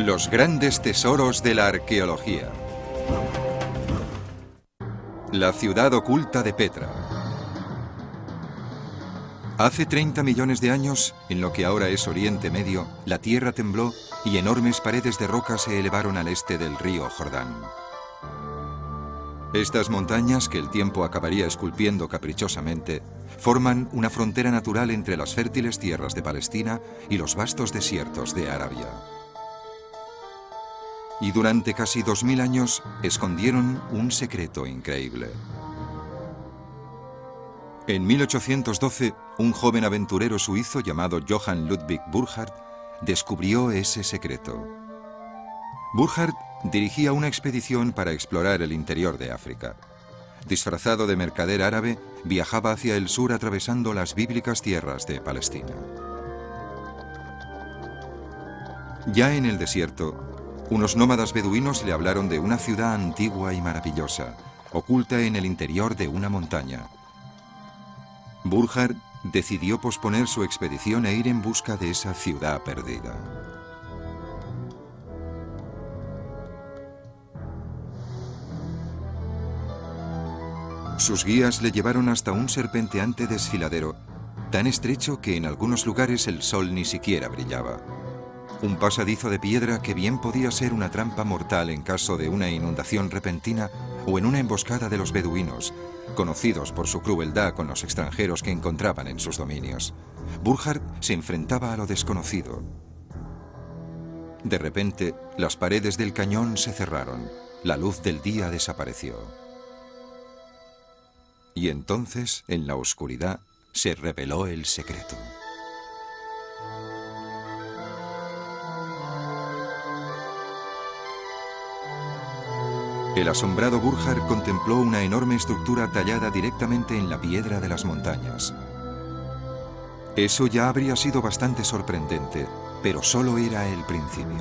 Los grandes tesoros de la arqueología. La ciudad oculta de Petra. Hace 30 millones de años, en lo que ahora es Oriente Medio, la tierra tembló y enormes paredes de roca se elevaron al este del río Jordán. Estas montañas, que el tiempo acabaría esculpiendo caprichosamente, forman una frontera natural entre las fértiles tierras de Palestina y los vastos desiertos de Arabia. Y durante casi 2000 años escondieron un secreto increíble. En 1812, un joven aventurero suizo llamado Johann Ludwig Burckhardt descubrió ese secreto. Burckhardt dirigía una expedición para explorar el interior de África. Disfrazado de mercader árabe, viajaba hacia el sur atravesando las bíblicas tierras de Palestina. Ya en el desierto, unos nómadas beduinos le hablaron de una ciudad antigua y maravillosa, oculta en el interior de una montaña. Burckhardt decidió posponer su expedición e ir en busca de esa ciudad perdida. Sus guías le llevaron hasta un serpenteante desfiladero, tan estrecho que en algunos lugares el sol ni siquiera brillaba. Un pasadizo de piedra que bien podía ser una trampa mortal en caso de una inundación repentina o en una emboscada de los beduinos, conocidos por su crueldad con los extranjeros que encontraban en sus dominios. Burckhardt se enfrentaba a lo desconocido. De repente, las paredes del cañón se cerraron. La luz del día desapareció. Y entonces, en la oscuridad, se reveló el secreto. El asombrado Burckhardt contempló una enorme estructura tallada directamente en la piedra de las montañas. Eso ya habría sido bastante sorprendente, pero solo era el principio.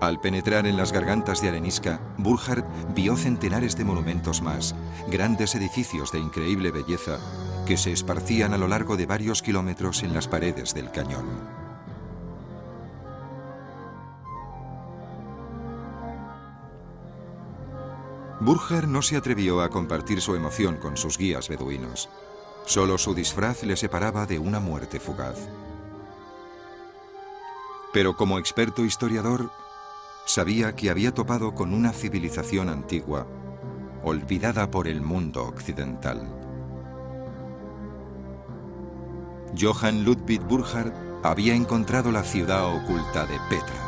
Al penetrar en las gargantas de arenisca, Burckhardt vio centenares de monumentos más, grandes edificios de increíble belleza, que se esparcían a lo largo de varios kilómetros en las paredes del cañón. Burckhardt no se atrevió a compartir su emoción con sus guías beduinos. Solo su disfraz le separaba de una muerte fugaz. Pero como experto historiador, sabía que había topado con una civilización antigua, olvidada por el mundo occidental. Johann Ludwig Burckhardt había encontrado la ciudad oculta de Petra.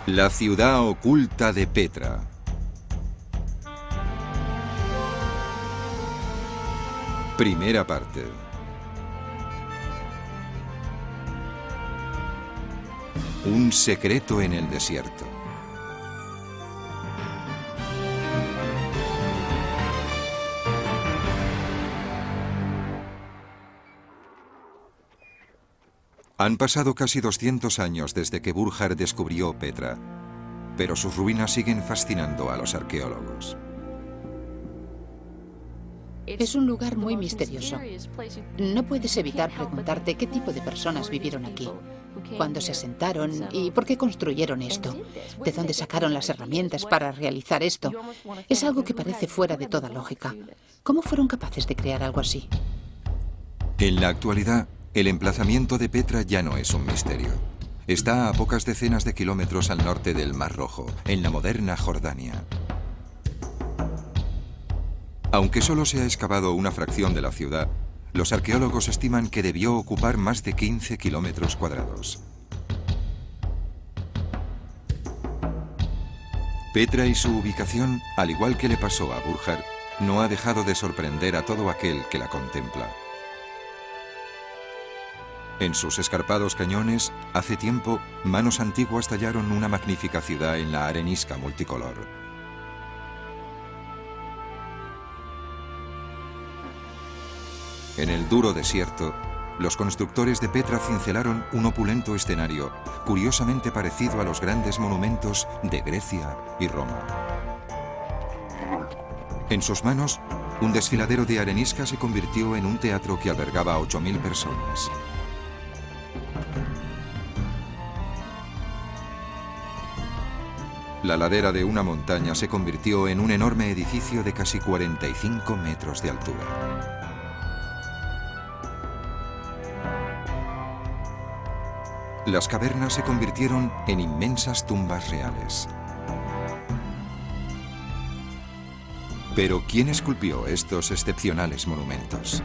La ciudad oculta de Petra. Primera parte. Un secreto en el desierto. Han pasado casi 200 años desde que Burckhardt descubrió Petra, pero sus ruinas siguen fascinando a los arqueólogos. Es un lugar muy misterioso. No puedes evitar preguntarte qué tipo de personas vivieron aquí, cuándo se asentaron y por qué construyeron esto, de dónde sacaron las herramientas para realizar esto. Es algo que parece fuera de toda lógica. ¿Cómo fueron capaces de crear algo así? En la actualidad, el emplazamiento de Petra ya no es un misterio. Está a pocas decenas de kilómetros al norte del Mar Rojo, en la moderna Jordania. Aunque solo se ha excavado una fracción de la ciudad, los arqueólogos estiman que debió ocupar más de 15 kilómetros cuadrados. Petra y su ubicación, al igual que le pasó a Burckhardt, no ha dejado de sorprender a todo aquel que la contempla. En sus escarpados cañones, hace tiempo, manos antiguas tallaron una magnífica ciudad en la arenisca multicolor. En el duro desierto, los constructores de Petra cincelaron un opulento escenario, curiosamente parecido a los grandes monumentos de Grecia y Roma. En sus manos, un desfiladero de arenisca se convirtió en un teatro que albergaba a 8.000 personas. La ladera de una montaña se convirtió en un enorme edificio de casi 45 metros de altura. Las cavernas se convirtieron en inmensas tumbas reales. Pero ¿quién esculpió estos excepcionales monumentos?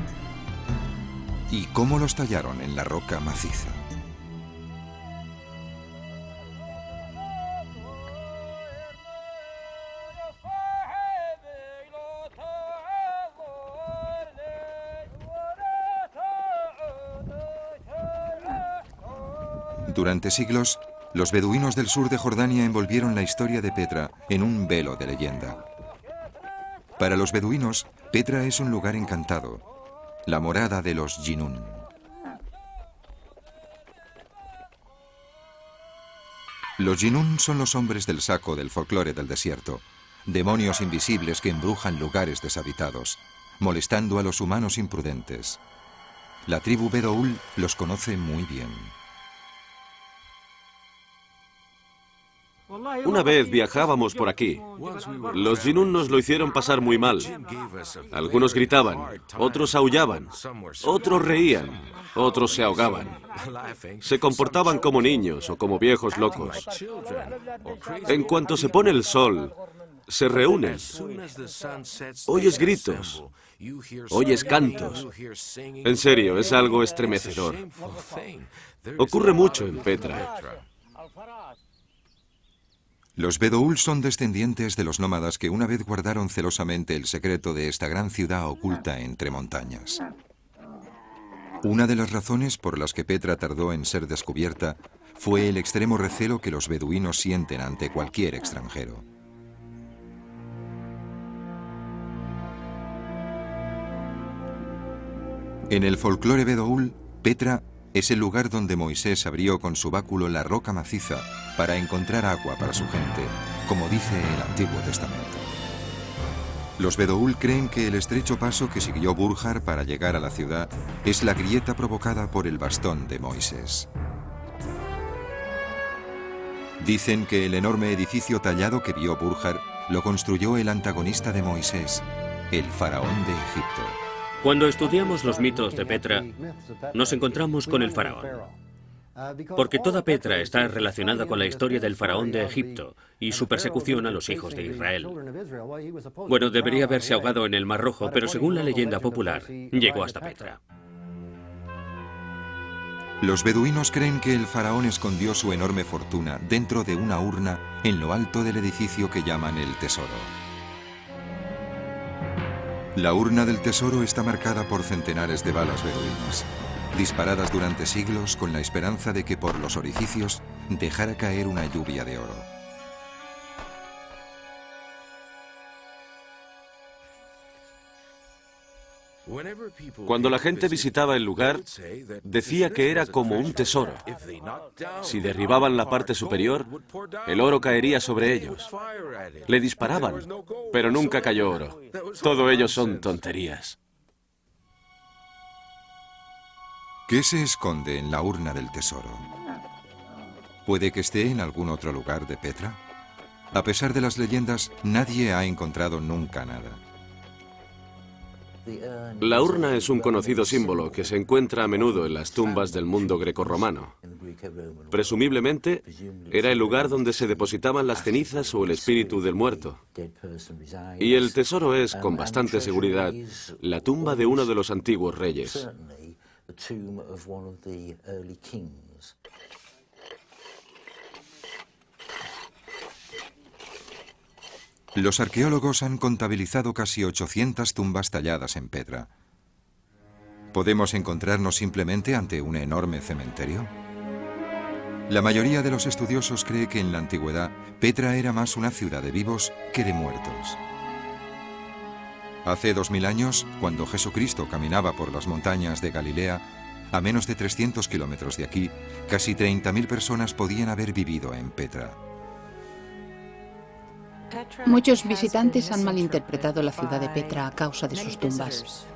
¿Y cómo los tallaron en la roca maciza? Durante siglos, los beduinos del sur de Jordania envolvieron la historia de Petra en un velo de leyenda. Para los beduinos, Petra es un lugar encantado, la morada de los Jinún. Los Jinún son los hombres del saco del folclore del desierto, demonios invisibles que embrujan lugares deshabitados, molestando a los humanos imprudentes. La tribu Bedoul los conoce muy bien. Una vez viajábamos por aquí. Los Jinún nos lo hicieron pasar muy mal. Algunos gritaban, otros aullaban, otros reían, otros se ahogaban. Se comportaban como niños o como viejos locos. En cuanto se pone el sol, se reúnen. Oyes gritos, oyes cantos. En serio, es algo estremecedor. Ocurre mucho en Petra. Los Bedoul son descendientes de los nómadas que una vez guardaron celosamente el secreto de esta gran ciudad oculta entre montañas. Una de las razones por las que Petra tardó en ser descubierta fue el extremo recelo que los beduinos sienten ante cualquier extranjero. En el folclore Bedoul, Petra es el lugar donde Moisés abrió con su báculo la roca maciza para encontrar agua para su gente, como dice el Antiguo Testamento. Los Bedoul creen que el estrecho paso que siguió Burjar para llegar a la ciudad es la grieta provocada por el bastón de Moisés. Dicen que el enorme edificio tallado que vio Burjar lo construyó el antagonista de Moisés, el faraón de Egipto. Cuando estudiamos los mitos de Petra, nos encontramos con el faraón. Porque toda Petra está relacionada con la historia del faraón de Egipto y su persecución a los hijos de Israel. Bueno, debería haberse ahogado en el Mar Rojo, pero según la leyenda popular, llegó hasta Petra. Los beduinos creen que el faraón escondió su enorme fortuna dentro de una urna en lo alto del edificio que llaman el Tesoro. La urna del tesoro está marcada por centenares de balas beduinas, disparadas durante siglos con la esperanza de que por los orificios dejara caer una lluvia de oro. Cuando la gente visitaba el lugar, decía que era como un tesoro. Si derribaban la parte superior, el oro caería sobre ellos. Le disparaban, pero nunca cayó oro. Todo ello son tonterías. ¿Qué se esconde en la urna del tesoro? ¿Puede que esté en algún otro lugar de Petra? A pesar de las leyendas, nadie ha encontrado nunca nada. La urna es un conocido símbolo que se encuentra a menudo en las tumbas del mundo grecorromano. Presumiblemente, era el lugar donde se depositaban las cenizas o el espíritu del muerto. Y el tesoro es, con bastante seguridad, la tumba de uno de los antiguos reyes. Los arqueólogos han contabilizado casi 800 tumbas talladas en Petra. ¿Podemos encontrarnos simplemente ante un enorme cementerio? La mayoría de los estudiosos cree que en la antigüedad Petra era más una ciudad de vivos que de muertos. Hace 2000 años, cuando Jesucristo caminaba por las montañas de Galilea, a menos de 300 kilómetros de aquí, casi 30.000 personas podían haber vivido en Petra. Muchos visitantes han malinterpretado la ciudad de Petra a causa de sus tumbas.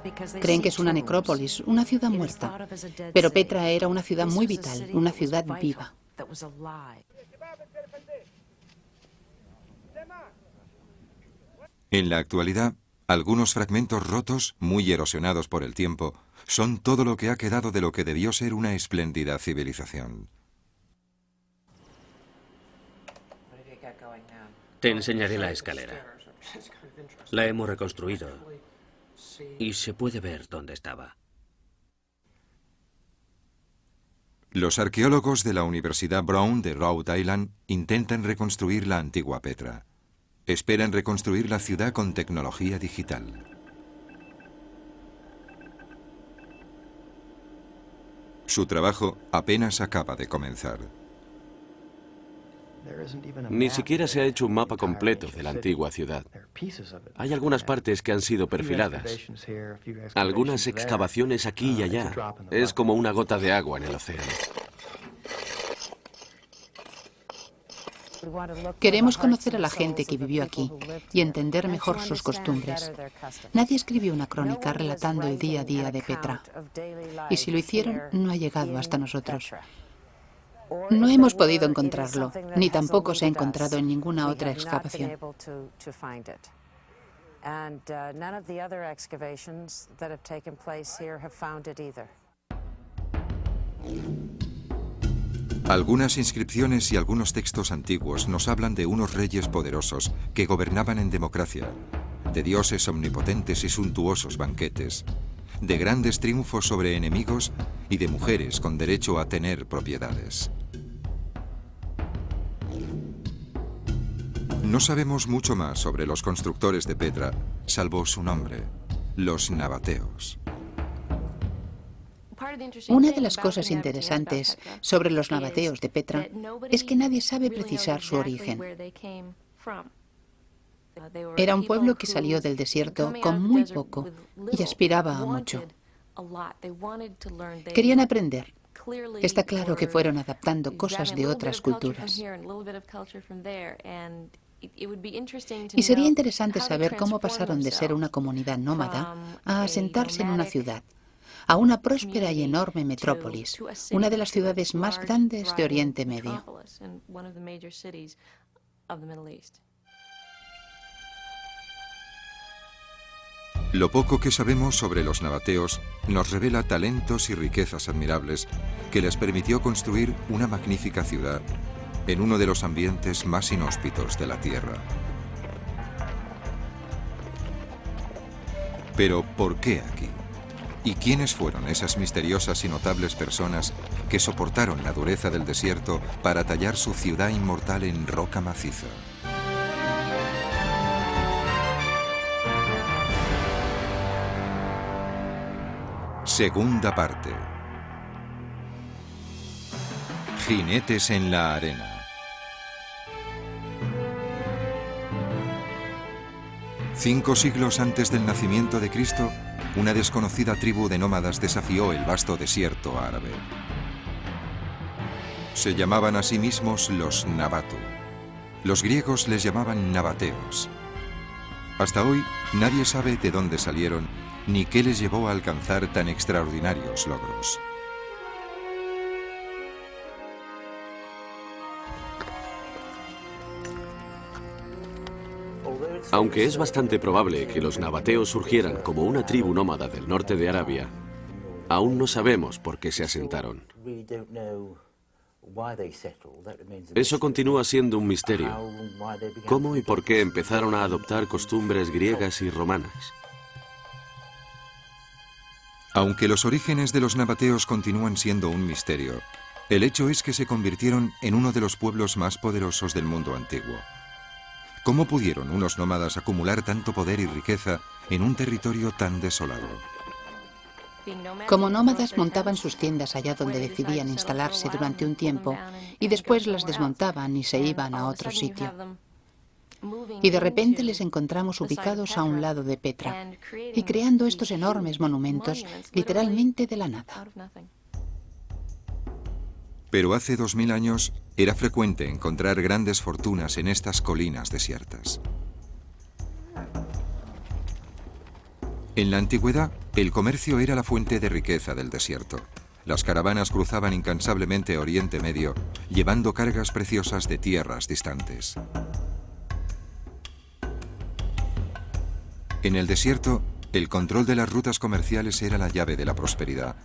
Creen que es una necrópolis, una ciudad muerta. Pero Petra era una ciudad muy vital, una ciudad viva. En la actualidad, algunos fragmentos rotos, muy erosionados por el tiempo, son todo lo que ha quedado de lo que debió ser una espléndida civilización. Te enseñaré la escalera. La hemos reconstruido y se puede ver dónde estaba. Los arqueólogos de la Universidad Brown de Rhode Island intentan reconstruir la antigua Petra. Esperan reconstruir la ciudad con tecnología digital. Su trabajo apenas acaba de comenzar. Ni siquiera se ha hecho un mapa completo de la antigua ciudad. Hay algunas partes que han sido perfiladas. Algunas excavaciones aquí y allá. Es como una gota de agua en el océano. Queremos conocer a la gente que vivió aquí y entender mejor sus costumbres. Nadie escribió una crónica relatando el día a día de Petra. Y si lo hicieron, no ha llegado hasta nosotros. No hemos podido encontrarlo, ni tampoco se ha encontrado en ninguna otra excavación. Algunas inscripciones y algunos textos antiguos nos hablan de unos reyes poderosos que gobernaban en democracia, de dioses omnipotentes y suntuosos banquetes, de grandes triunfos sobre enemigos y de mujeres con derecho a tener propiedades. No sabemos mucho más sobre los constructores de Petra, salvo su nombre, los nabateos. Una de las cosas interesantes sobre los nabateos de Petra es que nadie sabe precisar su origen. Era un pueblo que salió del desierto con muy poco y aspiraba a mucho. Querían aprender. Está claro que fueron adaptando cosas de otras culturas. Y sería interesante saber cómo pasaron de ser una comunidad nómada a asentarse en una ciudad, a una próspera y enorme metrópolis, una de las ciudades más grandes de Oriente Medio. Lo poco que sabemos sobre los nabateos nos revela talentos y riquezas admirables que les permitió construir una magnífica ciudad en uno de los ambientes más inhóspitos de la Tierra. Pero, ¿por qué aquí? ¿Y quiénes fueron esas misteriosas y notables personas que soportaron la dureza del desierto para tallar su ciudad inmortal en roca maciza? Segunda parte. Jinetes en la arena. Cinco siglos antes del nacimiento de Cristo, una desconocida tribu de nómadas desafió el vasto desierto árabe. Se llamaban a sí mismos los Nabatu. Los griegos les llamaban nabateos. Hasta hoy, nadie sabe de dónde salieron ni qué les llevó a alcanzar tan extraordinarios logros. Aunque es bastante probable que los nabateos surgieran como una tribu nómada del norte de Arabia, aún no sabemos por qué se asentaron. Eso continúa siendo un misterio. ¿Cómo y por qué empezaron a adoptar costumbres griegas y romanas? Aunque los orígenes de los nabateos continúan siendo un misterio, el hecho es que se convirtieron en uno de los pueblos más poderosos del mundo antiguo. ¿Cómo pudieron unos nómadas acumular tanto poder y riqueza en un territorio tan desolado? Como nómadas montaban sus tiendas allá donde decidían instalarse durante un tiempo y después las desmontaban y se iban a otro sitio. Y de repente les encontramos ubicados a un lado de Petra y creando estos enormes monumentos literalmente de la nada. Pero hace 2000 años, Era frecuente encontrar grandes fortunas en estas colinas desiertas. En la antigüedad, el comercio era la fuente de riqueza del desierto. Las caravanas cruzaban incansablemente Oriente Medio, llevando cargas preciosas de tierras distantes. En el desierto, el control de las rutas comerciales era la llave de la prosperidad.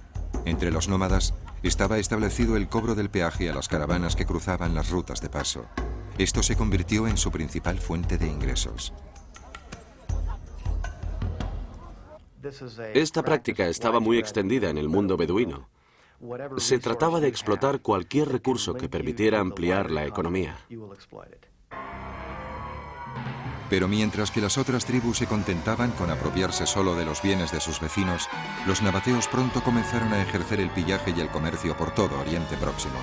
Entre los nómadas estaba establecido el cobro del peaje a las caravanas que cruzaban las rutas de paso. Esto se convirtió en su principal fuente de ingresos. Esta práctica estaba muy extendida en el mundo beduino. Se trataba de explotar cualquier recurso que permitiera ampliar la economía. Pero mientras que las otras tribus se contentaban con apropiarse solo de los bienes de sus vecinos, los nabateos pronto comenzaron a ejercer el pillaje y el comercio por todo Oriente Próximo.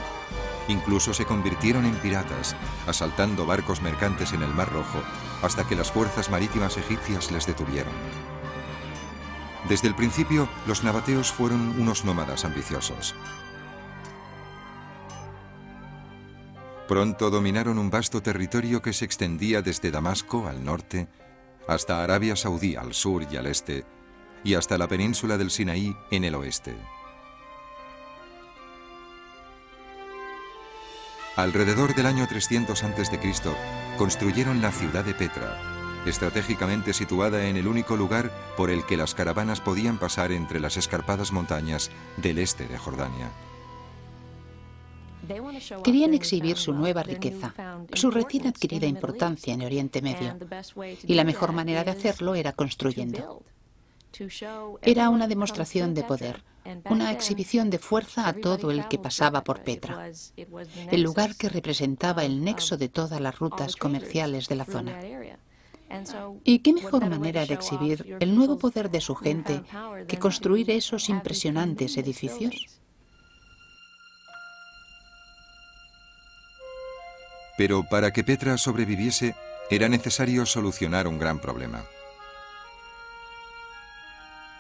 Incluso se convirtieron en piratas, asaltando barcos mercantes en el Mar Rojo, hasta que las fuerzas marítimas egipcias les detuvieron. Desde el principio, los nabateos fueron unos nómadas ambiciosos. Pronto dominaron un vasto territorio que se extendía desde Damasco al norte, hasta Arabia Saudí al sur y al este, y hasta la península del Sinaí en el oeste. Alrededor del año 300 a.C., construyeron la ciudad de Petra, estratégicamente situada en el único lugar por el que las caravanas podían pasar entre las escarpadas montañas del este de Jordania. Querían exhibir su nueva riqueza, su recién adquirida importancia en Oriente Medio, y la mejor manera de hacerlo era construyendo. Era una demostración de poder, una exhibición de fuerza a todo el que pasaba por Petra, el lugar que representaba el nexo de todas las rutas comerciales de la zona. ¿Y qué mejor manera de exhibir el nuevo poder de su gente que construir esos impresionantes edificios? Pero para que Petra sobreviviese, era necesario solucionar un gran problema.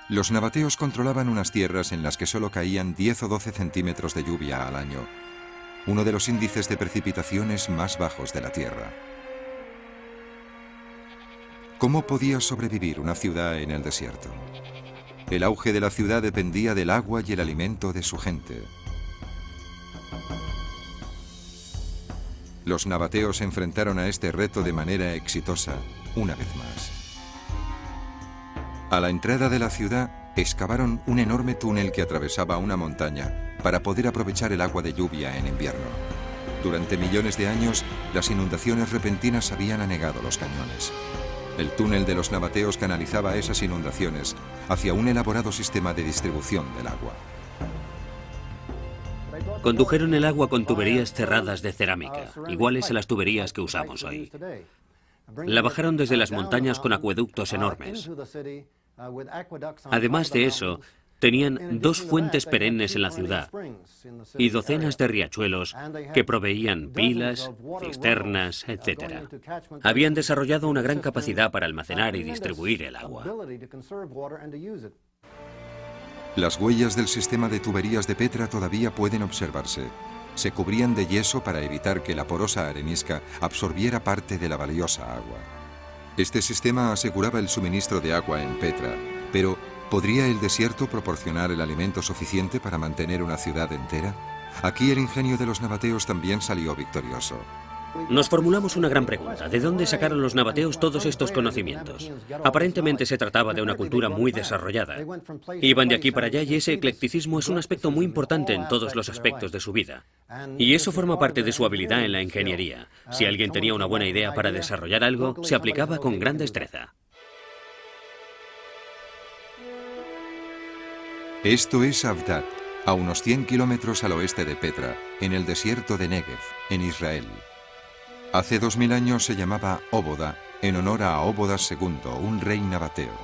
Los nabateos controlaban unas tierras en las que solo caían 10 o 12 centímetros de lluvia al año, uno de los índices de precipitaciones más bajos de la Tierra. ¿Cómo podía sobrevivir una ciudad en el desierto? El auge de la ciudad dependía del agua y el alimento de su gente. Los nabateos se enfrentaron a este reto de manera exitosa una vez más. A la entrada de la ciudad, excavaron un enorme túnel que atravesaba una montaña para poder aprovechar el agua de lluvia en invierno. Durante millones de años, las inundaciones repentinas habían anegado los cañones. El túnel de los nabateos canalizaba esas inundaciones hacia un elaborado sistema de distribución del agua. Condujeron el agua con tuberías cerradas de cerámica, iguales a las tuberías que usamos hoy. La bajaron desde las montañas con acueductos enormes. Además de eso, tenían 2 fuentes perennes en la ciudad y docenas de riachuelos que proveían pilas, cisternas, etc. Habían desarrollado una gran capacidad para almacenar y distribuir el agua. Las huellas del sistema de tuberías de Petra todavía pueden observarse. Se cubrían de yeso para evitar que la porosa arenisca absorbiera parte de la valiosa agua. Este sistema aseguraba el suministro de agua en Petra, pero ¿podría el desierto proporcionar el alimento suficiente para mantener una ciudad entera? Aquí el ingenio de los nabateos también salió victorioso. Nos formulamos una gran pregunta. ¿De dónde sacaron los nabateos todos estos conocimientos? Aparentemente se trataba de una cultura muy desarrollada. Iban de aquí para allá y ese eclecticismo es un aspecto muy importante en todos los aspectos de su vida. Y eso forma parte de su habilidad en la ingeniería. Si alguien tenía una buena idea para desarrollar algo, se aplicaba con gran destreza. Esto es Avdat, a unos 100 kilómetros al oeste de Petra, en el desierto de Negev, en Israel. Hace 2000 años se llamaba Óboda, en honor a Óbodas II, un rey nabateo.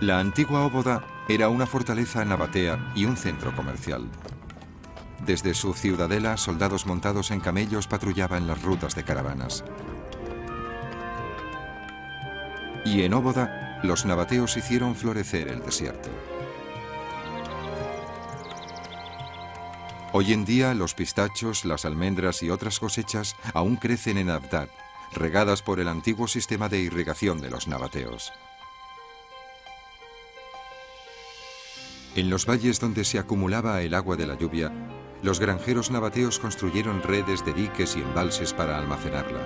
La antigua Óboda era una fortaleza nabatea y un centro comercial. Desde su ciudadela, soldados montados en camellos patrullaban las rutas de caravanas. Y en Óboda, los nabateos hicieron florecer el desierto. Hoy en día los pistachos, las almendras y otras cosechas aún crecen en Abdad, regadas por el antiguo sistema de irrigación de los nabateos. En los valles donde se acumulaba el agua de la lluvia, los granjeros nabateos construyeron redes de diques y embalses para almacenarla.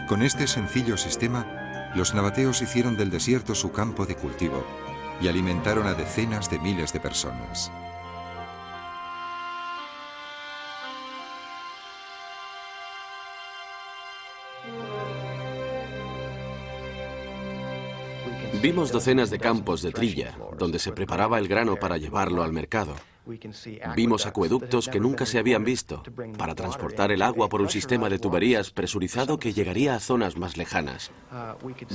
Con este sencillo sistema, los nabateos hicieron del desierto su campo de cultivo y alimentaron a decenas de miles de personas. Vimos docenas de campos de trilla, donde se preparaba el grano para llevarlo al mercado. Vimos acueductos que nunca se habían visto, para transportar el agua por un sistema de tuberías presurizado que llegaría a zonas más lejanas.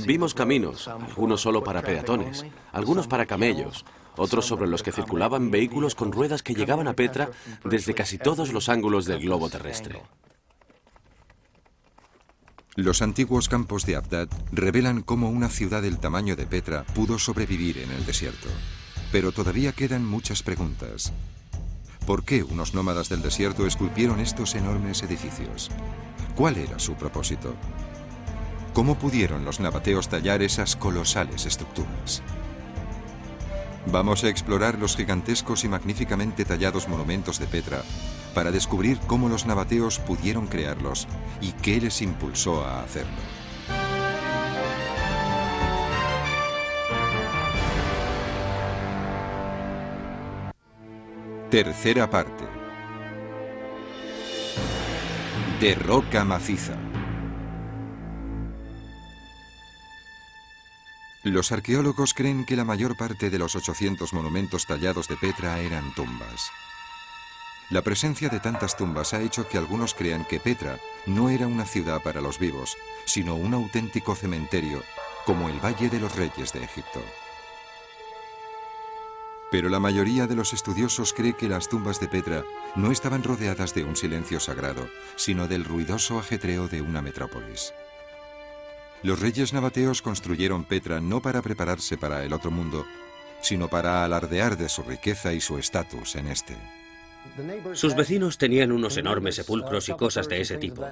Vimos caminos, algunos solo para peatones, algunos para camellos, otros sobre los que circulaban vehículos con ruedas que llegaban a Petra desde casi todos los ángulos del globo terrestre. Los antiguos campos de Abdad revelan cómo una ciudad del tamaño de Petra pudo sobrevivir en el desierto. Pero todavía quedan muchas preguntas. ¿Por qué unos nómadas del desierto esculpieron estos enormes edificios? ¿Cuál era su propósito? ¿Cómo pudieron los nabateos tallar esas colosales estructuras? Vamos a explorar los gigantescos y magníficamente tallados monumentos de Petra para descubrir cómo los nabateos pudieron crearlos y qué les impulsó a hacerlo. Tercera parte. De roca maciza. Los arqueólogos creen que la mayor parte de los 800 monumentos tallados de Petra eran tumbas. La presencia de tantas tumbas ha hecho que algunos crean que Petra no era una ciudad para los vivos, sino un auténtico cementerio, como el Valle de los Reyes de Egipto. Pero la mayoría de los estudiosos cree que las tumbas de Petra no estaban rodeadas de un silencio sagrado, sino del ruidoso ajetreo de una metrópolis. Los reyes nabateos construyeron Petra no para prepararse para el otro mundo, sino para alardear de su riqueza y su estatus en este. Sus vecinos tenían unos enormes sepulcros y cosas de ese tipo.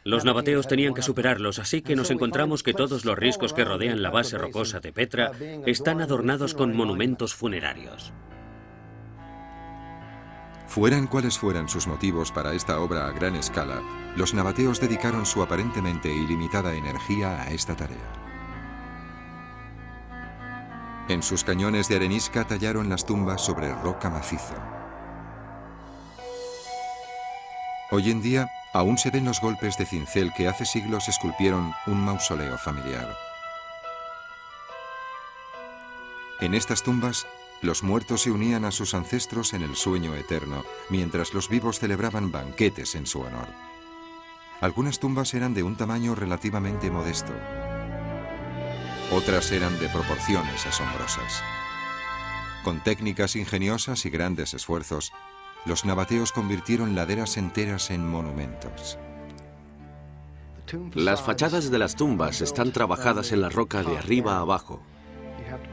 Los nabateos tenían que superarlos, así que nos encontramos que todos los riscos que rodean la base rocosa de Petra están adornados con monumentos funerarios. Fueran cuales fueran sus motivos para esta obra a gran escala, los nabateos dedicaron su aparentemente ilimitada energía a esta tarea. En sus cañones de arenisca tallaron las tumbas sobre roca maciza. Hoy en día, aún se ven los golpes de cincel que hace siglos esculpieron un mausoleo familiar. En estas tumbas, los muertos se unían a sus ancestros en el sueño eterno, mientras los vivos celebraban banquetes en su honor. Algunas tumbas eran de un tamaño relativamente modesto. Otras eran de proporciones asombrosas. Con técnicas ingeniosas y grandes esfuerzos, los nabateos convirtieron laderas enteras en monumentos. Las fachadas de las tumbas están trabajadas en la roca de arriba a abajo.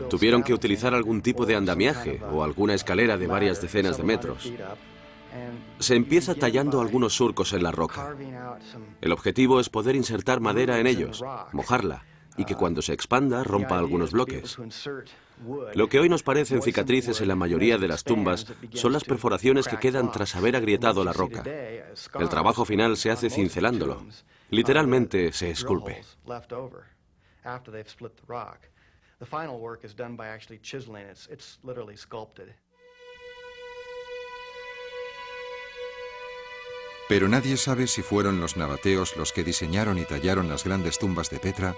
Tuvieron que utilizar algún tipo de andamiaje o alguna escalera de varias decenas de metros. Se empieza tallando algunos surcos en la roca. El objetivo es poder insertar madera en ellos, mojarla, y que cuando se expanda rompa algunos bloques. Lo que hoy nos parecen cicatrices en la mayoría de las tumbas son las perforaciones que quedan tras haber agrietado la roca. El trabajo final se hace cincelándolo. Literalmente se esculpe. Pero nadie sabe si fueron los nabateos los que diseñaron y tallaron las grandes tumbas de Petra,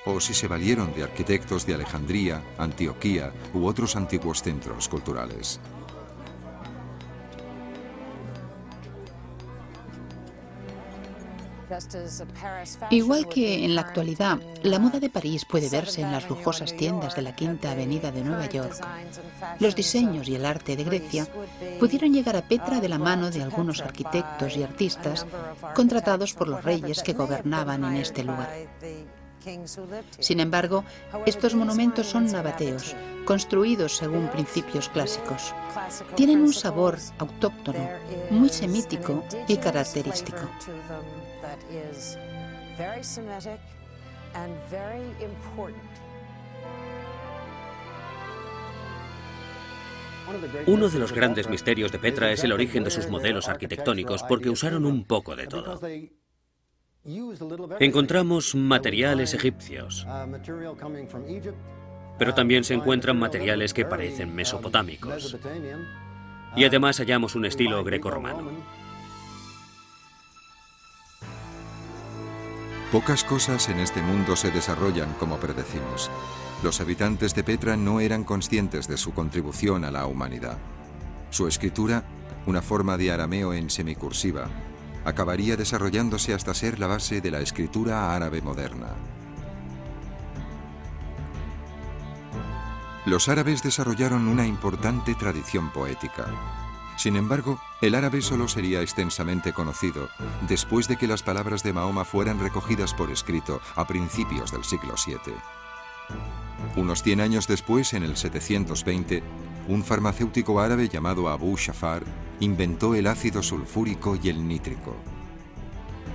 o si se valieron de arquitectos de Alejandría, Antioquía u otros antiguos centros culturales. Igual que en la actualidad, la moda de París puede verse en las lujosas tiendas de la Quinta Avenida de Nueva York, los diseños y el arte de Grecia pudieron llegar a Petra de la mano de algunos arquitectos y artistas contratados por los reyes que gobernaban en este lugar. Sin embargo, estos monumentos son nabateos, construidos según principios clásicos. Tienen un sabor autóctono, muy semítico y característico. Uno de los grandes misterios de Petra es el origen de sus modelos arquitectónicos, porque usaron un poco de todo. Encontramos materiales egipcios, pero también se encuentran materiales que parecen mesopotámicos. Y además hallamos un estilo grecorromano. Pocas cosas en este mundo se desarrollan como predecimos. Los habitantes de Petra no eran conscientes de su contribución a la humanidad. Su escritura, una forma de arameo en semicursiva, acabaría desarrollándose hasta ser la base de la escritura árabe moderna. Los árabes desarrollaron una importante tradición poética. Sin embargo, el árabe solo sería extensamente conocido después de que las palabras de Mahoma fueran recogidas por escrito a principios del siglo VII. Unos 100 años después, en el 720, un farmacéutico árabe llamado Abu Shafar inventó el ácido sulfúrico y el nítrico.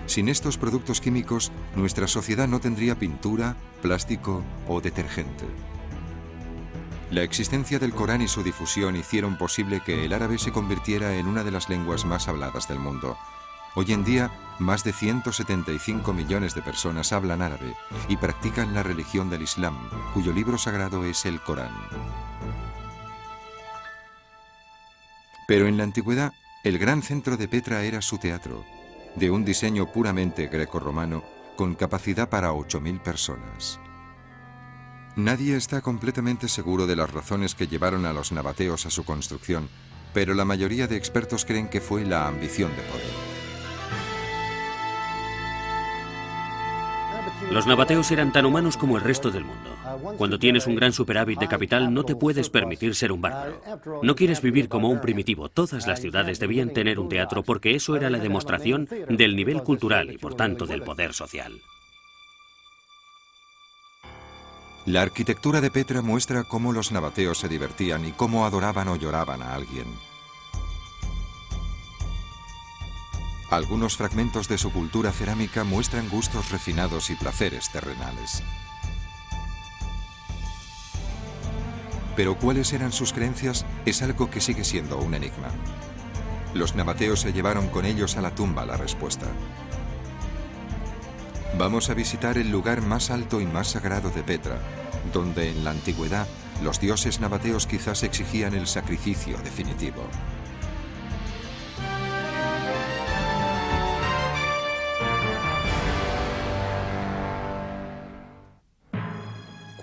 Sin estos productos químicos, nuestra sociedad no tendría pintura, plástico o detergente. La existencia del Corán y su difusión hicieron posible que el árabe se convirtiera en una de las lenguas más habladas del mundo. Hoy en día, más de 175 millones de personas hablan árabe y practican la religión del Islam, cuyo libro sagrado es el Corán. Pero en la antigüedad, el gran centro de Petra era su teatro, de un diseño puramente grecorromano, con capacidad para 8.000 personas. Nadie está completamente seguro de las razones que llevaron a los nabateos a su construcción, pero la mayoría de expertos creen que fue la ambición de poder. Los nabateos eran tan humanos como el resto del mundo. Cuando tienes un gran superávit de capital, no te puedes permitir ser un bárbaro. No quieres vivir como un primitivo. Todas las ciudades debían tener un teatro porque eso era la demostración del nivel cultural y, por tanto, del poder social. La arquitectura de Petra muestra cómo los nabateos se divertían y cómo adoraban o lloraban a alguien. Algunos fragmentos de su cultura cerámica muestran gustos refinados y placeres terrenales. Pero cuáles eran sus creencias es algo que sigue siendo un enigma. Los nabateos se llevaron con ellos a la tumba la respuesta. Vamos a visitar el lugar más alto y más sagrado de Petra, donde en la antigüedad los dioses nabateos quizás exigían el sacrificio definitivo.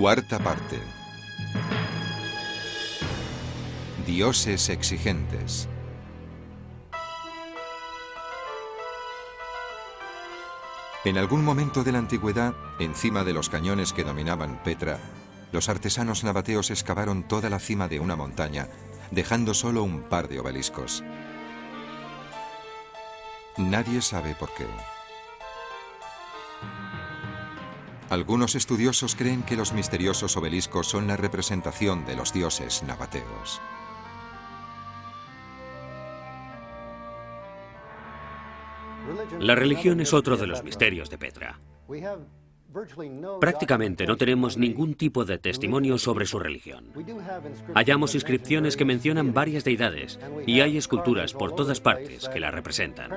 Cuarta parte. Dioses exigentes. En algún momento de la antigüedad, encima de los cañones que dominaban Petra, los artesanos nabateos excavaron toda la cima de una montaña, dejando solo un par de obeliscos. Nadie sabe por qué. Algunos estudiosos creen que los misteriosos obeliscos son la representación de los dioses nabateos. La religión es otro de los misterios de Petra. Prácticamente no tenemos ningún tipo de testimonio sobre su religión. Hallamos inscripciones que mencionan varias deidades y hay esculturas por todas partes que la representan.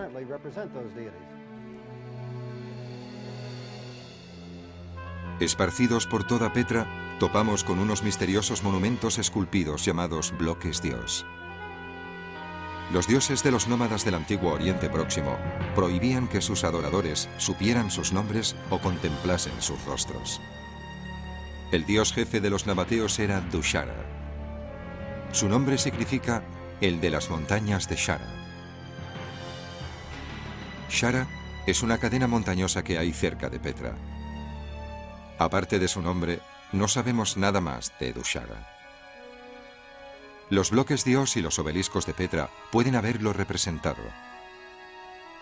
Esparcidos por toda Petra, topamos con unos misteriosos monumentos esculpidos llamados bloques dios. Los dioses de los nómadas del antiguo Oriente Próximo prohibían que sus adoradores supieran sus nombres o contemplasen sus rostros. El dios jefe de los nabateos era Dushara. Su nombre significa el de las montañas de Shara. Shara es una cadena montañosa que hay cerca de Petra. Aparte de su nombre, no sabemos nada más de Dushara. Los bloques dios y los obeliscos de Petra pueden haberlo representado.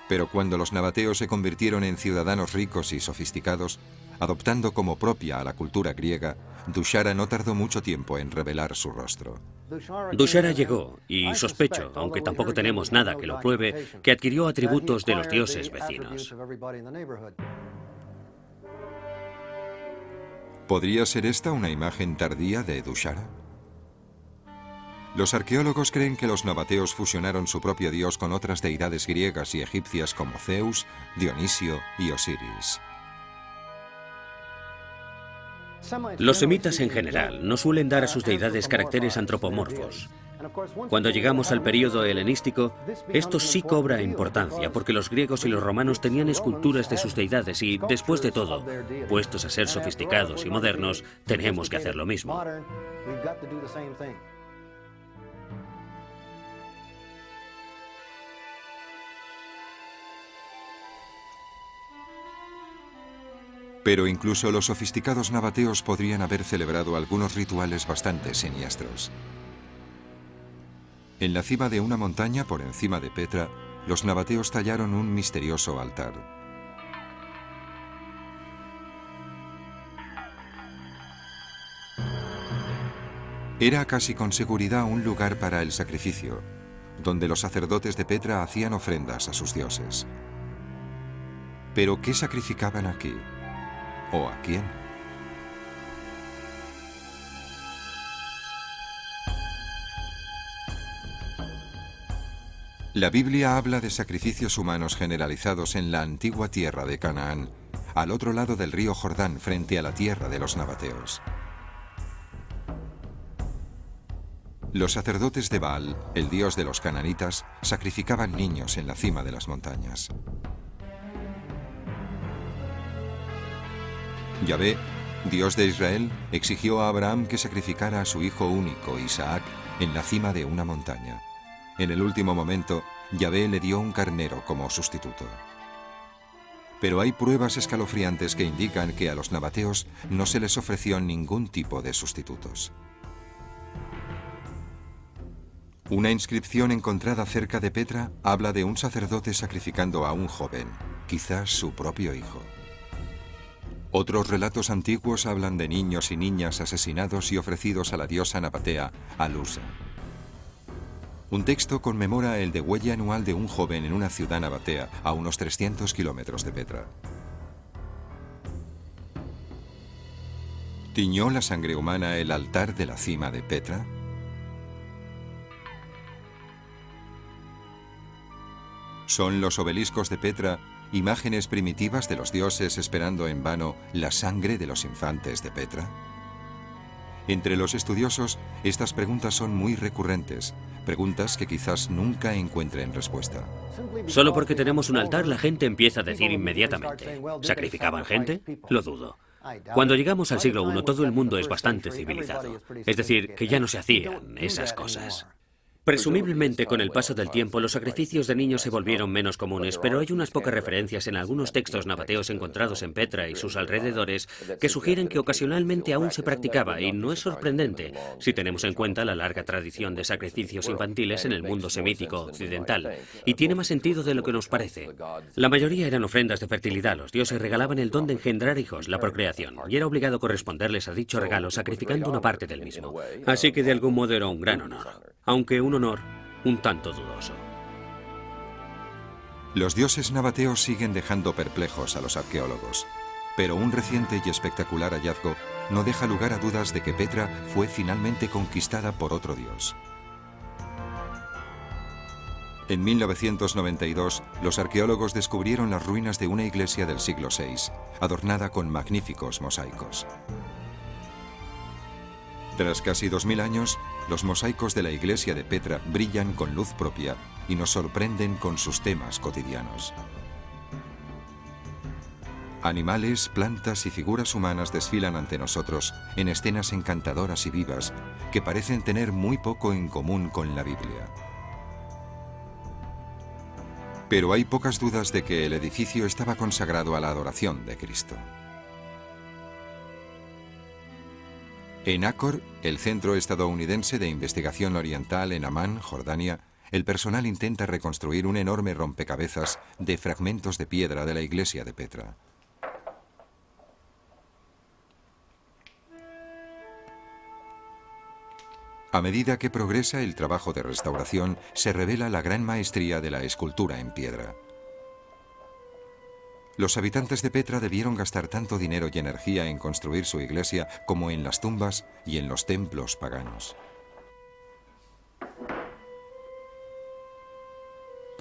Pero cuando los nabateos se convirtieron en ciudadanos ricos y sofisticados, adoptando como propia a la cultura griega, Dushara no tardó mucho tiempo en revelar su rostro. Dushara llegó y sospecho, aunque tampoco tenemos nada que lo pruebe, que adquirió atributos de los dioses vecinos. ¿Podría ser esta una imagen tardía de Dushara? Los arqueólogos creen que los nabateos fusionaron su propio dios con otras deidades griegas y egipcias como Zeus, Dionisio y Osiris. Los semitas en general no suelen dar a sus deidades caracteres antropomorfos. Cuando llegamos al período helenístico, esto sí cobra importancia porque los griegos y los romanos tenían esculturas de sus deidades y, después de todo, puestos a ser sofisticados y modernos, tenemos que hacer lo mismo. Pero incluso los sofisticados nabateos podrían haber celebrado algunos rituales bastante siniestros. En la cima de una montaña por encima de Petra, los nabateos tallaron un misterioso altar. Era casi con seguridad un lugar para el sacrificio, donde los sacerdotes de Petra hacían ofrendas a sus dioses. ¿Pero qué sacrificaban aquí? ¿O a quién? La Biblia habla de sacrificios humanos generalizados en la antigua tierra de Canaán, al otro lado del río Jordán, frente a la tierra de los nabateos. Los sacerdotes de Baal, el dios de los cananitas, sacrificaban niños en la cima de las montañas. Yahvé, Dios de Israel, exigió a Abraham que sacrificara a su hijo único, Isaac, en la cima de una montaña. En el último momento, Yahvé le dio un carnero como sustituto. Pero hay pruebas escalofriantes que indican que a los nabateos no se les ofreció ningún tipo de sustitutos. Una inscripción encontrada cerca de Petra habla de un sacerdote sacrificando a un joven, quizás su propio hijo. Otros relatos antiguos hablan de niños y niñas asesinados y ofrecidos a la diosa nabatea, Alusa. Un texto conmemora el degüelle anual de un joven en una ciudad nabatea, a unos 300 kilómetros de Petra. ¿Tiñó la sangre humana el altar de la cima de Petra? ¿Son los obeliscos de Petra imágenes primitivas de los dioses esperando en vano la sangre de los infantes de Petra? Entre los estudiosos, estas preguntas son muy recurrentes, preguntas que quizás nunca encuentren respuesta. Solo porque tenemos un altar, la gente empieza a decir inmediatamente: ¿sacrificaban gente? Lo dudo. Cuando llegamos al siglo I, todo el mundo es bastante civilizado. Es decir, que ya no se hacían esas cosas. Presumiblemente, con el paso del tiempo, los sacrificios de niños se volvieron menos comunes, pero hay unas pocas referencias en algunos textos nabateos encontrados en Petra y sus alrededores que sugieren que ocasionalmente aún se practicaba, y no es sorprendente si tenemos en cuenta la larga tradición de sacrificios infantiles en el mundo semítico occidental, y tiene más sentido de lo que nos parece. La mayoría eran ofrendas de fertilidad. Los dioses regalaban el don de engendrar hijos, la procreación, y era obligado corresponderles a dicho regalo sacrificando una parte del mismo. Así que de algún modo era un gran honor, aunque un honor un tanto dudoso. Los dioses nabateos siguen dejando perplejos a los arqueólogos, pero un reciente y espectacular hallazgo no deja lugar a dudas de que Petra fue finalmente conquistada por otro dios. En 1992, los arqueólogos descubrieron las ruinas de una iglesia del siglo VI, adornada con magníficos mosaicos. Tras casi 2000 años, los mosaicos de la iglesia de Petra brillan con luz propia y nos sorprenden con sus temas cotidianos. Animales, plantas y figuras humanas desfilan ante nosotros en escenas encantadoras y vivas que parecen tener muy poco en común con la Biblia. Pero hay pocas dudas de que el edificio estaba consagrado a la adoración de Cristo. En Acor, el Centro Estadounidense de Investigación Oriental en Amán, Jordania, el personal intenta reconstruir un enorme rompecabezas de fragmentos de piedra de la iglesia de Petra. A medida que progresa el trabajo de restauración, se revela la gran maestría de la escultura en piedra. Los habitantes de Petra debieron gastar tanto dinero y energía en construir su iglesia como en las tumbas y en los templos paganos.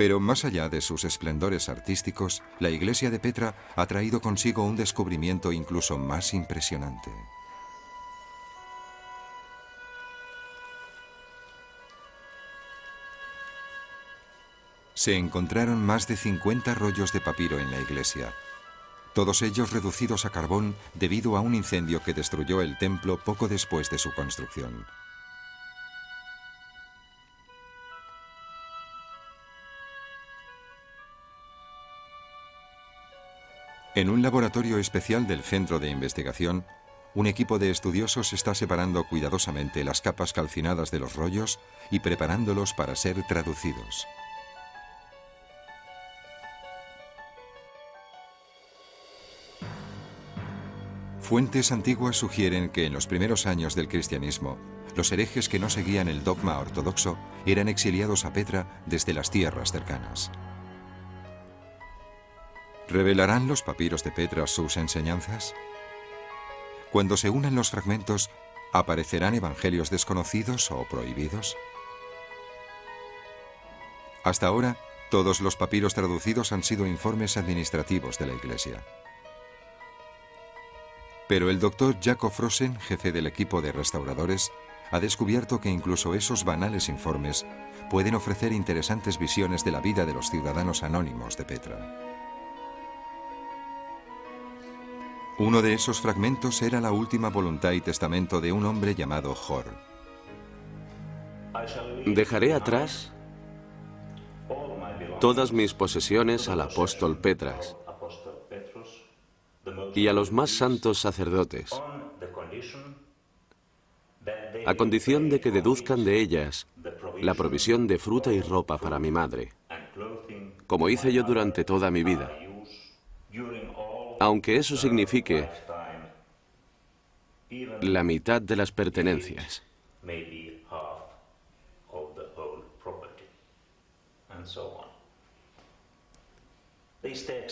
Pero más allá de sus esplendores artísticos, la iglesia de Petra ha traído consigo un descubrimiento incluso más impresionante. Se encontraron más de 50 rollos de papiro en la iglesia, todos ellos reducidos a carbón debido a un incendio que destruyó el templo poco después de su construcción. En un laboratorio especial del Centro de Investigación, un equipo de estudiosos está separando cuidadosamente las capas calcinadas de los rollos y preparándolos para ser traducidos. Fuentes antiguas sugieren que en los primeros años del cristianismo, los herejes que no seguían el dogma ortodoxo eran exiliados a Petra desde las tierras cercanas. ¿Revelarán los papiros de Petra sus enseñanzas? Cuando se unan los fragmentos, ¿aparecerán evangelios desconocidos o prohibidos? Hasta ahora, todos los papiros traducidos han sido informes administrativos de la Iglesia. Pero el doctor Jacob Frosen, jefe del equipo de restauradores, ha descubierto que incluso esos banales informes pueden ofrecer interesantes visiones de la vida de los ciudadanos anónimos de Petra. Uno de esos fragmentos era la última voluntad y testamento de un hombre llamado Hor. Dejaré atrás todas mis posesiones al apóstol Petras y a los más santos sacerdotes, a condición de que deduzcan de ellas la provisión de fruta y ropa para mi madre, como hice yo durante toda mi vida, aunque eso signifique la mitad de las pertenencias.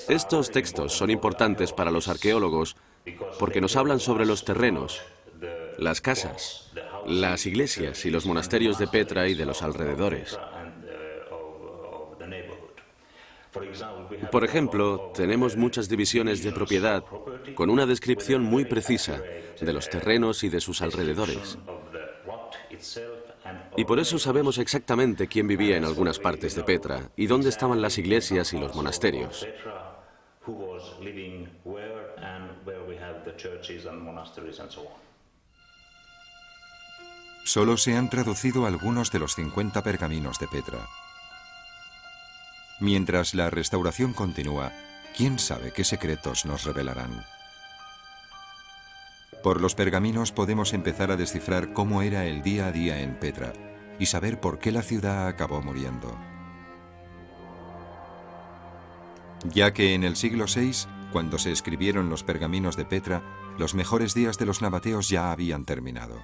Estos textos son importantes para los arqueólogos porque nos hablan sobre los terrenos, las casas, las iglesias y los monasterios de Petra y de los alrededores. Por ejemplo, tenemos muchas divisiones de propiedad con una descripción muy precisa de los terrenos y de sus alrededores. Y por eso sabemos exactamente quién vivía en algunas partes de Petra y dónde estaban las iglesias y los monasterios. Solo se han traducido algunos de los 50 pergaminos de Petra. Mientras la restauración continúa, ¿quién sabe qué secretos nos revelarán? Por los pergaminos podemos empezar a descifrar cómo era el día a día en Petra y saber por qué la ciudad acabó muriendo. Ya que en el siglo VI, cuando se escribieron los pergaminos de Petra, los mejores días de los nabateos ya habían terminado.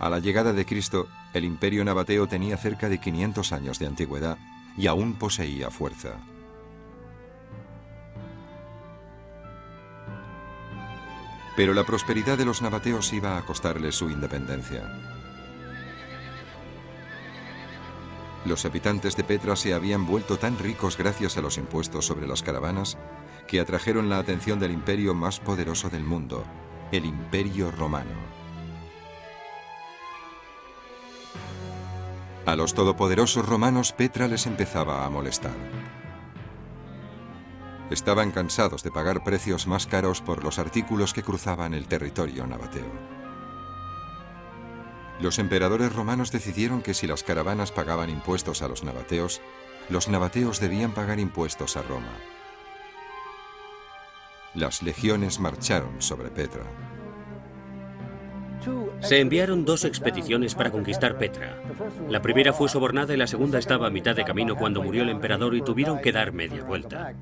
A la llegada de Cristo, el imperio nabateo tenía cerca de 500 años de antigüedad y aún poseía fuerza. Pero la prosperidad de los nabateos iba a costarles su independencia. Los habitantes de Petra se habían vuelto tan ricos gracias a los impuestos sobre las caravanas que atrajeron la atención del imperio más poderoso del mundo, el Imperio Romano. A los todopoderosos romanos Petra les empezaba a molestar. Estaban cansados de pagar precios más caros por los artículos que cruzaban el territorio nabateo. Los emperadores romanos decidieron que si las caravanas pagaban impuestos a los nabateos debían pagar impuestos a Roma. Las legiones marcharon sobre Petra. Se enviaron 2 expediciones para conquistar Petra. La primera fue sobornada y la segunda estaba a mitad de camino cuando murió el emperador y tuvieron que dar media vuelta.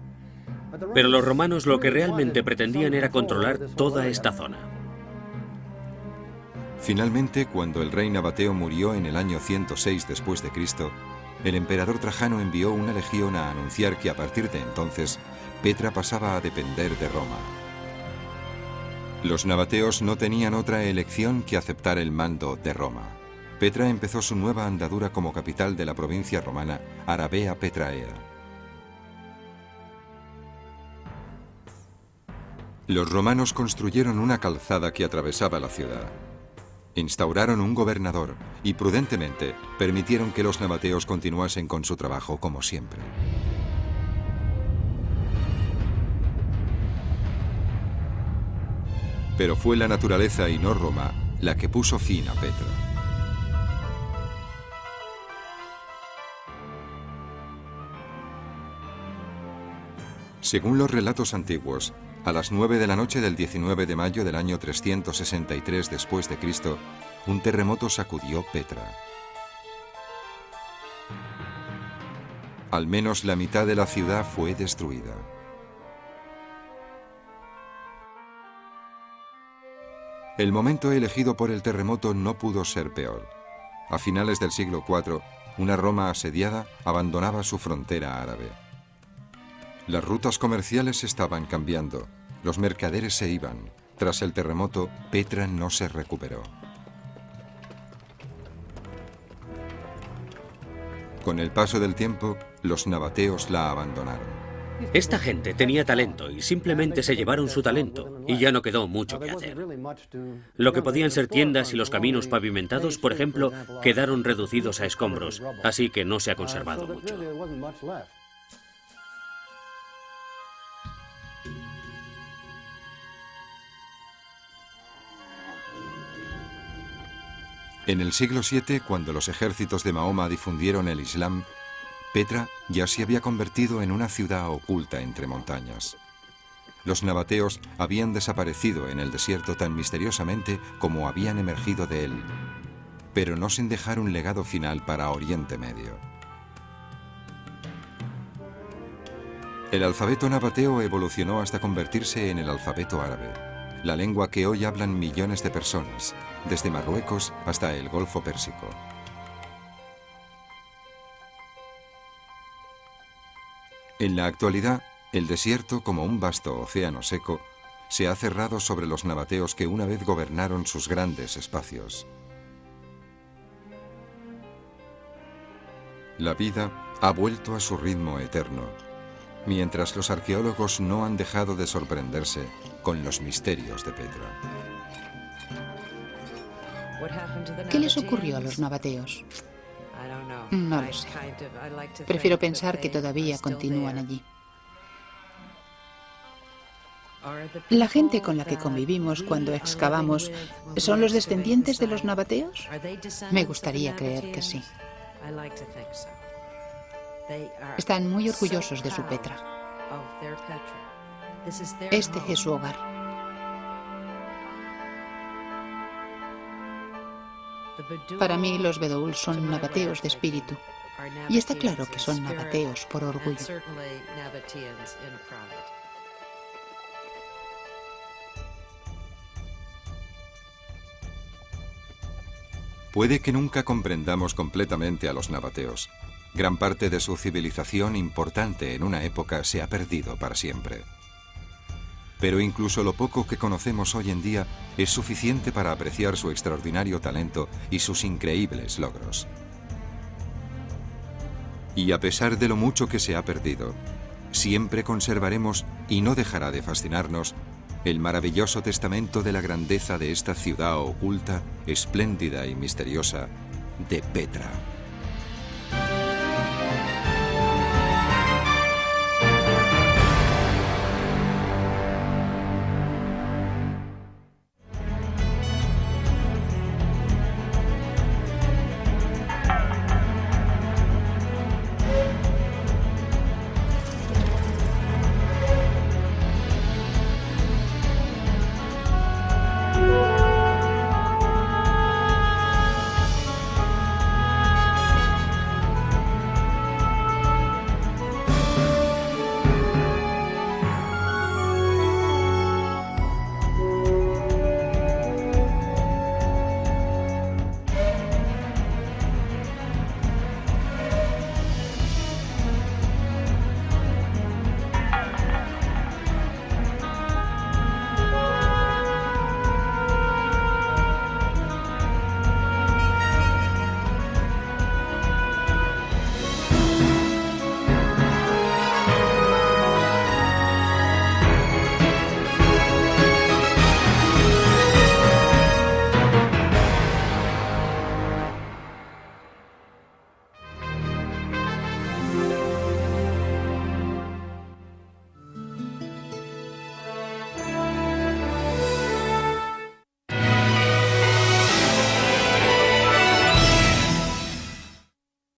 Pero los romanos lo que realmente pretendían era controlar toda esta zona. Finalmente, cuando el rey Nabateo murió en el año 106 después de Cristo, el emperador Trajano envió una legión a anunciar que a partir de entonces Petra pasaba a depender de Roma. Los nabateos no tenían otra elección que aceptar el mando de Roma. Petra empezó su nueva andadura como capital de la provincia romana Arabea Petraea. Los romanos construyeron una calzada que atravesaba la ciudad. Instauraron un gobernador y prudentemente permitieron que los nabateos continuasen con su trabajo como siempre. Pero fue la naturaleza y no Roma la que puso fin a Petra. Según los relatos antiguos, a las 9 de la noche del 19 de mayo del año 363 después de Cristo, un terremoto sacudió Petra. Al menos la mitad de la ciudad fue destruida. El momento elegido por el terremoto no pudo ser peor. A finales del siglo IV, una Roma asediada abandonaba su frontera árabe. Las rutas comerciales estaban cambiando. Los mercaderes se iban. Tras el terremoto, Petra no se recuperó. Con el paso del tiempo, los nabateos la abandonaron. Esta gente tenía talento y simplemente se llevaron su talento y ya no quedó mucho que hacer. Lo que podían ser tiendas y los caminos pavimentados, por ejemplo, quedaron reducidos a escombros, así que no se ha conservado mucho. En el siglo VII, cuando los ejércitos de Mahoma difundieron el Islam, Petra ya se había convertido en una ciudad oculta entre montañas. Los nabateos habían desaparecido en el desierto tan misteriosamente como habían emergido de él, pero no sin dejar un legado final para Oriente Medio. El alfabeto nabateo evolucionó hasta convertirse en el alfabeto árabe, la lengua que hoy hablan millones de personas, desde Marruecos hasta el Golfo Pérsico. En la actualidad, el desierto, como un vasto océano seco, se ha cerrado sobre los nabateos que una vez gobernaron sus grandes espacios. La vida ha vuelto a su ritmo eterno, mientras los arqueólogos no han dejado de sorprenderse con los misterios de Petra. ¿Qué les ocurrió a los nabateos? No lo sé. Prefiero pensar que todavía continúan allí. ¿La gente con la que convivimos cuando excavamos son los descendientes de los nabateos? Me gustaría creer que sí. Están muy orgullosos de su Petra. Este es su hogar. Para mí, los bedoul son nabateos de espíritu. Y está claro que son nabateos por orgullo. Puede que nunca comprendamos completamente a los nabateos. Gran parte de su civilización importante en una época se ha perdido para siempre. Pero incluso lo poco que conocemos hoy en día es suficiente para apreciar su extraordinario talento y sus increíbles logros. Y a pesar de lo mucho que se ha perdido, siempre conservaremos, y no dejará de fascinarnos, el maravilloso testamento de la grandeza de esta ciudad oculta, espléndida y misteriosa de Petra.